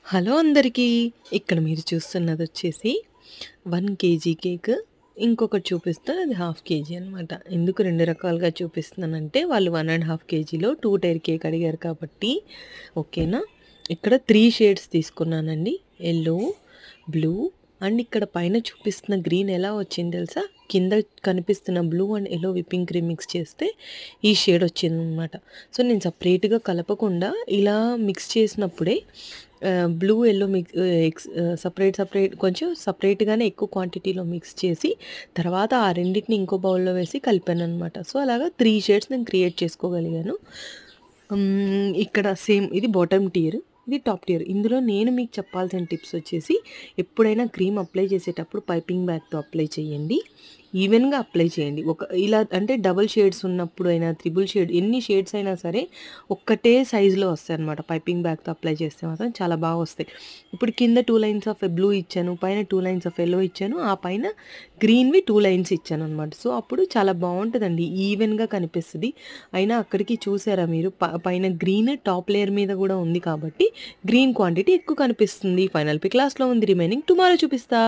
Hello అందరికీ. ఇక్కడ మీరు చూస్తున్నదొచ్చేసి 1 కేజీ కేక్. ఇంకొకటి చూపిస్తాను అది హాఫ్ కేజీ అనమాట. ఎందుకు 2 రకాలుగా చూపిస్తున్నానంటే వాళ్ళు 1½ కేజీలో 2 టైర్ కేక్ అడిగారు కాబట్టి ఓకేనా. ఇక్కడ 3 షేడ్స్ తీసుకున్నానండి. యెల్లో, బ్లూ అండ్ ఇక్కడ పైన చూపిస్తున్న గ్రీన్ ఎలా వచ్చింది తెలుసా? కింద కనిపిస్తున్న blue and yellow whipping cream mix చేస్తే ఈ షేడ్ వచ్చిందనమాట. సో నేను సపరేట్‌గా కలపకుండా ఇలా మిక్స్ చేసినప్పుడే బ్లూ, యెల్లో సపరేట్ కొంచెం సపరేట్‌గానే ఎక్కువ క్వాంటిటీలో మిక్స్ చేసి తర్వాత ఆ రెండిటిని ఇంకో బౌల్‌లో వేసి కలిపాననమాట. సో అలాగా 3 షేడ్స్ నేను క్రియేట్ చేసుకోగలిగాను. ఇక్కడ సేమ్ ఇది బాటమ్ టియర్, ఇది టాప్ టియర్. ఇందులో నేను మీకు చెప్పాల్సిన టిప్స్ వచ్చేసి ఎప్పుడైనా క్రీమ్ అప్లై చేసేటప్పుడు పైపింగ్ బ్యాగ్‌తో అప్లై చేయండి. ఈవెన్‌గా అప్లై చేయండి. ఇలా అంటే డబుల్ షేడ్స్ ఉన్నప్పుడు అయినా, త్రిబుల్ షేడ్ ఎన్ని షేడ్స్ అయినా సరే ఒక్కటే సైజులో వస్తాయన్నమాట. పైపింగ్ బ్యాగ్‌తో అప్లై చేస్తే మాత్రం చాలా బాగా వస్తాయి. ఇప్పుడు కింద 2 లైన్స్ ఆఫ్ బ్లూ ఇచ్చాను, పైన 2 లైన్స్ ఆఫ్ యెల్లో ఇచ్చాను, ఆ పైన గ్రీన్‌వి 2 లైన్స్ ఇచ్చాననమాట. సో అప్పుడు చాలా బావుంటదండి. ఈవెన్‌గా కనిపిస్తది. అయినా అక్కడికి చూసారా మీరు పైన గ్రీన్ టాప్ లేయర్ మీద కూడా ఉంది కాబట్టి గ్రీన్ క్వాంటిటీ ఎక్కువ కనిపిస్తుంది. ఫైనల్ పిక్ లాస్ట్‌లో ఉంది. రిమైనింగ్ టుమారో చూపిస్తా.